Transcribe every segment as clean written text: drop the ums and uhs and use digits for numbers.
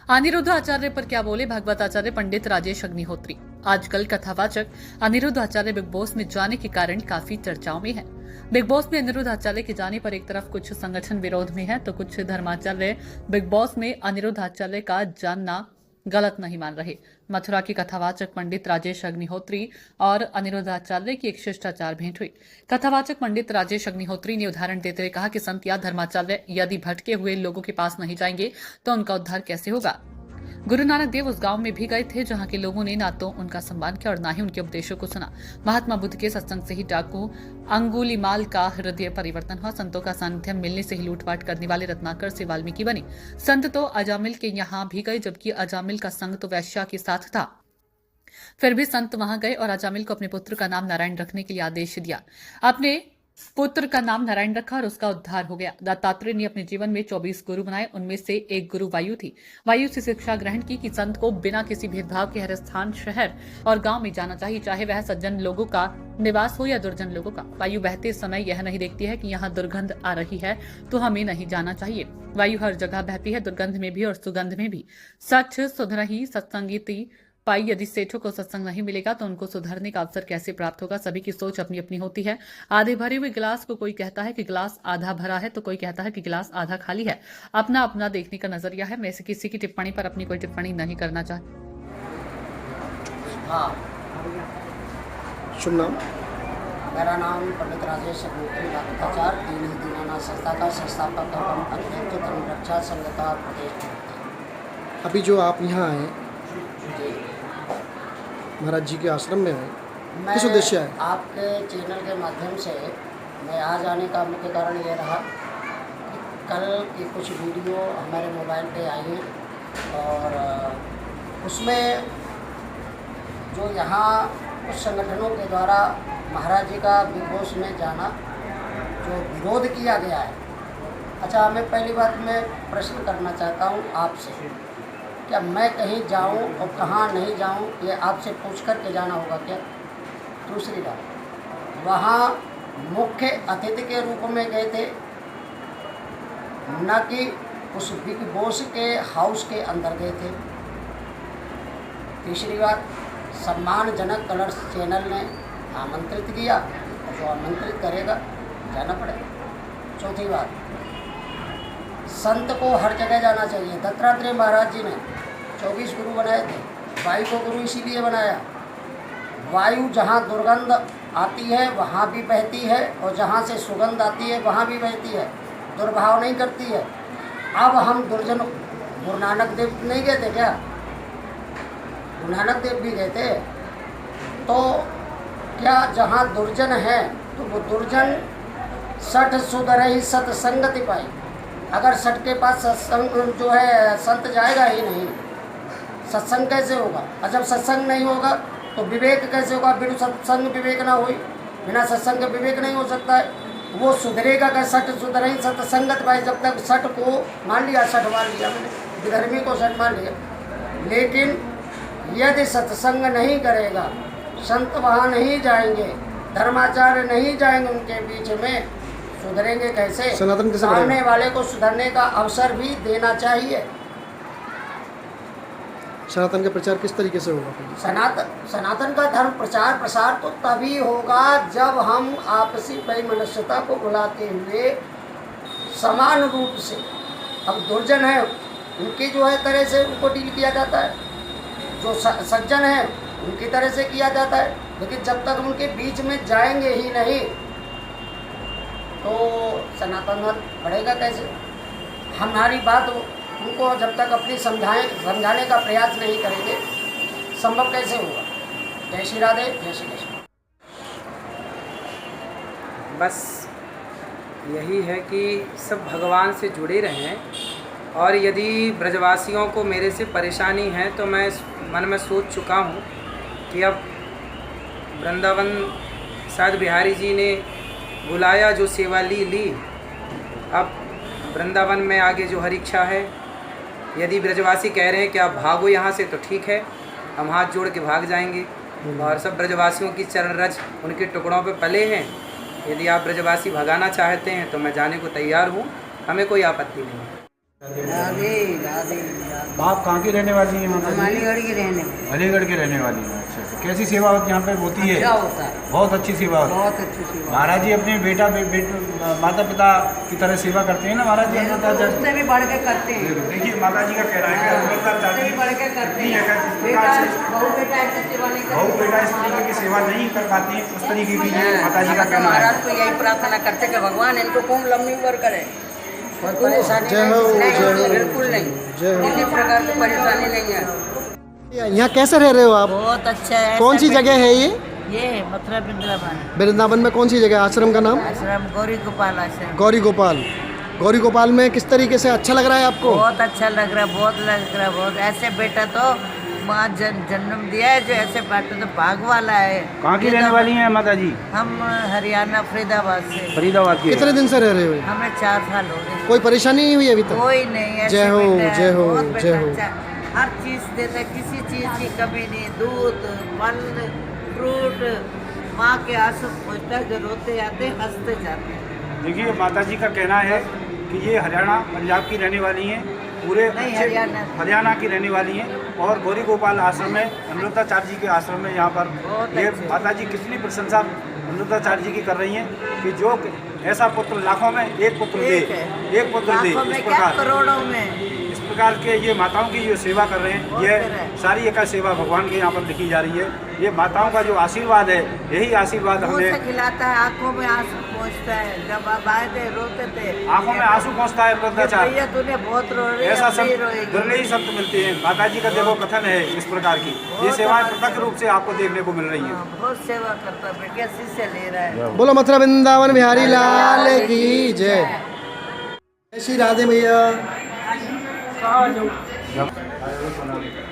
अनिरुद्ध आचार्य पर क्या बोले भागवत आचार्य पंडित राजेश अग्निहोत्री। आजकल कथावाचक अनिरुद्ध आचार्य बिग बॉस में जाने के कारण काफी चर्चाओं में है। बिग बॉस में अनिरुद्ध आचार्य के जाने पर एक तरफ कुछ संगठन विरोध में है तो कुछ धर्माचार्य बिग बॉस में अनिरुद्ध आचार्य का जानना गलत नहीं मान रहे। मथुरा की कथावाचक पंडित राजेश अग्निहोत्री और अनिरुद्ध आचार्य की एक शिष्टाचार भेंट हुई। कथावाचक पंडित राजेश अग्निहोत्री ने उदाहरण देते हुए कहा कि संत या धर्माचार्य यदि भटके हुए लोगों के पास नहीं जाएंगे तो उनका उद्धार कैसे होगा। गुरु नानक देव उस गांव में भी गए थे जहां के लोगों ने ना तो उनका सम्मान किया और ना ही उनके उपदेशों को सुना। महात्मा बुद्ध के सत्संग से ही डाकू अंगुलीमाल का हृदय परिवर्तन हुआ। संतों का सानिध्य मिलने से ही लूटपाट करने वाले रत्नाकर से वाल्मीकि बने। संत तो अजामिल के यहाँ भी गए जबकि अजामिल का संग तो वैश्या के साथ था। फिर भी संत वहां गए और अजामिल को अपने पुत्र का नाम नारायण रखने के लिए आदेश दिया। अपने पुत्र का नाम नारायण रखा और उसका उद्धार हो गया। दत्तात्रेय ने अपने जीवन में 24 गुरु बनाए, उनमें से एक गुरु वायु थी। वायु से शिक्षा ग्रहण की कि संत को बिना किसी भेदभाव के हर स्थान, शहर और गांव में जाना चाहिए, चाहे वह सज्जन लोगों का निवास हो या दुर्जन लोगों का। वायु बहते समय यह नहीं देखती है कि यहाँ दुर्गंध आ रही है तो हमें नहीं जाना चाहिए। वायु हर जगह बहती है, दुर्गंध में भी और सुगंध में भी। सच सुधरही सत्संगीति पाई। यदि सेठों को सत्संग नहीं मिलेगा तो उनको सुधरने का अवसर कैसे प्राप्त होगा। सभी की सोच अपनी अपनी होती है। आधे भरे हुए गिलास को कोई कहता है कि गिलास आधा भरा है तो कोई कहता है कि गिलास आधा खाली है। अपना अपना देखने का नजरिया है। मैं से किसी की टिप्पणी पर अपनी कोई टिप्पणी नहीं करना चाहती। हाँ, शुभ नाम? मेरा नाम पंडित राजेश अग्निहोत्री भागवताचार्य दीन ही दीनानाथ संस्था का संस्थापक एवं अध्यक्ष धर्म रक्षा संघ का प्रदेश। अभी जो आप यहाँ आए जी, महाराज जी के आश्रम में आए, मैं किस उद्देश्य आए? आपके चैनल के माध्यम से मैं आज आने का मुख्य कारण ये रहा कि कल की कुछ वीडियो हमारे मोबाइल पे आई हैं और उसमें जो यहाँ कुछ संगठनों के द्वारा महाराज जी का बिग बॉस में जाना जो विरोध किया गया है। अच्छा, मैं पहली बात मैं प्रश्न करना चाहता हूँ आपसे, क्या मैं कहीं जाऊँ और कहाँ नहीं जाऊँ ये आपसे पूछ कर के जाना होगा क्या? दूसरी बात, वहाँ मुख्य अतिथि के रूप में गए थे, न कि उस बिग बॉस के हाउस के अंदर गए थे। तीसरी बात, सम्मानजनक कलर्स चैनल ने आमंत्रित किया और जो आमंत्रित करेगा जाना पड़ेगा। चौथी बात, संत को हर जगह जाना चाहिए। दत्तात्रेय महाराज जी ने 24 गुरु बनाए थे। वायु को गुरु इसीलिए बनाया, वायु जहाँ दुर्गंध आती है वहाँ भी बहती है और जहाँ से सुगंध आती है वहाँ भी बहती है, दुर्भाव नहीं करती है। अब हम दुर्जन, गुरु नानक देव नहीं गए थे क्या? गुरु नानक देव भी गए थे। तो क्या जहाँ दुर्जन है तो वो दुर्जन सठ सुधरहि सत्संगति पाई। अगर सठ के पास सत्संग जो है संत जाएगा ही नहीं, सत्संग कैसे होगा? और जब सत्संग नहीं होगा तो विवेक कैसे होगा? बिना सत्संग विवेक ना हुई, बिना सत्संग के विवेक नहीं हो सकता है। वो सुधरेगा का सठ सुधरहि सत्संगत भाई। जब तक सठ को मान लिया, सठ मान लिया मैंने, विधर्मी को सठ मान लिया, लेकिन यदि सत्संग नहीं करेगा, संत वहाँ नहीं जाएंगे, धर्माचार्य नहीं जाएंगे उनके बीच में, सुधरेंगे कैसे? सनातन कैसे सामने बढ़ेगा? वाले को सुधरने का अवसर भी देना चाहिए। सनातन का प्रचार किस तरीके से होगा? सनातन का धर्म प्रचार प्रसार तो तभी होगा जब हम आपसी वैमनस्यता को बुलाते हुए समान रूप से, अब दुर्जन है उनकी जो है तरह से उनको डील किया जाता है, जो सज्जन है उनकी तरह से किया जाता है, लेकिन जब तक उनके बीच में जाएंगे ही नहीं तो सनातन धर्म बढ़ेगा कैसे? हमारी बात उनको जब तक अपनी समझाने का प्रयास नहीं करेंगे, संभव कैसे होगा? जय श्री राधे, जय श्री कृष्ण। बस यही है कि सब भगवान से जुड़े रहें। और यदि ब्रजवासियों को मेरे से परेशानी है तो मैं मन में सोच चुका हूँ कि अब वृंदावन शायद बिहारी जी ने बुलाया, जो सेवा ली, अब वृंदावन में आगे जो हर इच्छा है, यदि ब्रजवासी कह रहे हैं कि आप भागो यहाँ से तो ठीक है, हम हाथ जोड़ के भाग जाएंगे। और सब ब्रजवासियों की चरण रज उनके टुकड़ों पे पले हैं। यदि आप ब्रजवासी भगाना चाहते हैं तो मैं जाने को तैयार हूँ, हमें कोई आपत्ति नहीं है। राधे राधे राधे। आप कहाँ की रहने वाली हैं माता हम जी? अलीगढ़ की रहने वाले। अलीगढ़ की रहने वाली हैं। अच्छा अच्छा, कैसी सेवा यहाँ पे होती है? अच्छा होता है, बहुत अच्छी सेवा होती है। बहुत अच्छी सेवा। महाराज जी अपने माता पिता की तरह सेवा करते हैं ना महाराज जी? उससे भी बढ़ के करते हैं, देखिए माता जी का कहना है कि उससे भी बढ़ के करते हैं। बेटा बहू बेटा ऐसे सेवा नहीं बहू करते। बेटा इस तरीके की सेवा नहीं कर पाती है, उस तरीके की ये माता जी का कहना है। महाराज तो यही प्रार्थना करते कि भगवान इनको खूब लंबी उम्र करे, कोई परेशानी जय हो, नहीं, जय हो, बिल्कुल नहीं, जय हो। किसी प्रकार की परेशानी नहीं है। यहाँ कैसे रह रहे हो आप? बहुत अच्छा है। कौन सी जगह है ये? ये मथुरा वृंदावन वृंदावन में कौन सी जगह? आश्रम का नाम? आश्रम गौरी गोपाल आश्रम। गौरी गोपाल। गौरी गोपाल में किस तरीके से अच्छा लग रहा है आपको? बहुत अच्छा लग रहा है, बहुत लग रहा है, बहुत। ऐसे बेटा तो माँ जन्म दिया है, जो ऐसे बेटा तो भाग वाला है। कहाँ की रहने वाली हैं माता जी? हम हरियाणा फरीदाबाद से। फरीदाबाद की। कितने दिन से रह रहे हो? हमें 4 साल हो गए। कोई परेशानी नहीं हुई अभी तक? कोई नहीं। ऐसे जय हो, बेटा है, जय हो, बहुत बेटा जय हो। अच्छा। हर चीज़ देता है, किसी चीज़ की कमी नहीं। दूध, फल, फ्रूट, माँ के आंसू पहुँचता है, जो रोते आते हंसते जाते हैं। देखिए माता जी का कहना है कि ये हरियाणा पंजाब की रहने वाली हैं, पूरे नहीं, अच्छे हरियाणा की रहने वाली हैं और गौरी गोपाल आश्रम में अमृताचार्य जी के आश्रम में यहाँ पर बहुत ये अच्छे। माता जी कितनी प्रशंसा अमृताचार्य जी की कर रही हैं कि जो ऐसा पुत्र लाखों में एक पुत्र दे, एक है। एक पुत्र दे, लाखों इस में क्या, प्रकार करोड़ों में। इस प्रकार के ये माताओं की जो सेवा कर रहे हैं, बहुत ये है। सारी एक सेवा भगवान के यहाँ पर लिखी जा रही है। ये माताओं का जो आशीर्वाद है, यही आशीर्वाद मुँह से हमें खिलाता है, आंखों में आंसू पहुँचता है। जब आप आए थे रोते थे, आंखों में आंसू पहुँचता है अमृताचार्य। भैया तूने बहुत रो रही है, ऐसा अब भी संत रोएगी। दुर्लभ ही संत मिलते हैं। माता जी का देखो कथन है इस प्रकार की, ये सेवाएं प्रत्यक्ष रूप से आपको देखने को मिल रही हैं। हाँ, बहुत सेवा करता है, बेटा शिष्य ले रहा है। बोलो मथुरा वृंदावन बिहारी लाल की जय। जय श्री राधे भैया।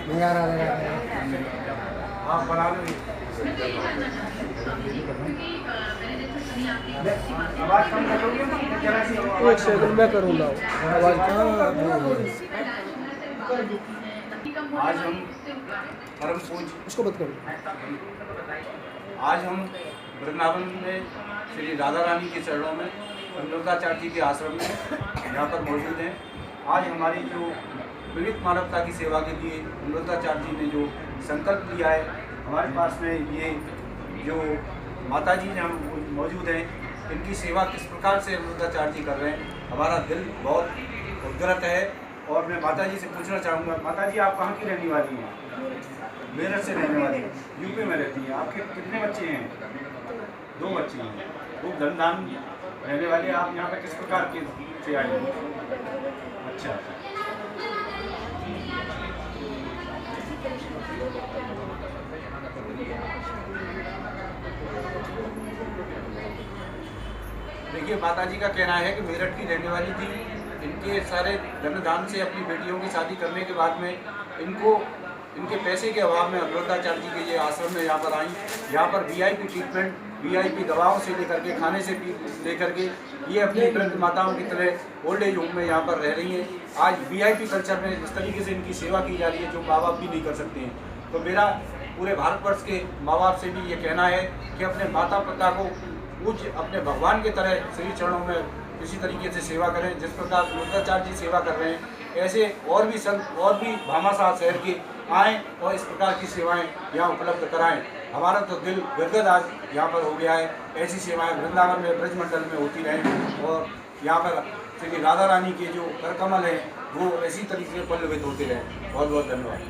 मेरा राधे राधे। आप बना लो। आवाज कम करोगे ना, जरा सी आवाज। एक सेकंड मैं करूँगा। आवाज आज हम परम पूज्य, उसको मत करो। आज हम वृंदावन में श्री राधा रानी के चरणों में अमृताचार्य जी के आश्रम में यहाँ पर मौजूद हैं। आज हमारी जो पीड़ित मानवता की सेवा के लिए अमृताचार्य जी ने जो संकल्प लिया है, हमारे पास में ये जो माता जी हम मौजूद हैं, इनकी सेवा किस प्रकार से अमृताचार्य जी कर रहे हैं, हमारा दिल बहुत उद्ग्रत है। और मैं माता जी से पूछना चाहूँगा, माता जी आप कहाँ की रहने वाली हैं? मेरठ से रहने वाली हैं, यूपी में रहती हैं। आपके कितने बच्चे हैं? 2 बच्चे हैं। वो धनधान रहने वाले, आप यहाँ पे किस प्रकार के से आए हैं? अच्छा, देखिए माता जी का कहना है कि मेरठ की रहने वाली थी। इनके सारे धनदान से अपनी बेटियों की शादी करने के बाद में इनके पैसे के अभाव में अमृताचार्य जी के ये आश्रम में यहाँ पर आई। यहाँ पर वीआईपी ट्रीटमेंट, वीआईपी दवाओं से लेकर के खाने से लेकर के ये अपनी वृद्ध माताओं की तरह ओल्ड एज होम में यहाँ पर रह रही हैं। आज वीआईपी कल्चर में इस तरीके से इनकी सेवा की जा रही है जो माँ बाप भी नहीं कर सकते हैं। तो मेरा पूरे भारतवर्ष के माँ बाप से भी ये कहना है कि अपने माता पिता को पूज्य अपने भगवान की तरह श्री चरणों में इसी तरीके से सेवा करें जिस प्रकार अमृताचार्य जी सेवा कर रहे हैं। ऐसे और भी संत और भी भामाशाह शहर के आएँ और इस प्रकार की सेवाएं यहाँ उपलब्ध कराएं। हमारा तो दिल गदगद आज यहाँ पर हो गया है। ऐसी सेवाएं वृंदावन में ब्रजमंडल में होती रहें और यहाँ पर श्री राधा रानी के जो कर कमल हैं वो ऐसी तरीके से पल्लवित होते रहें। बहुत बहुत धन्यवाद।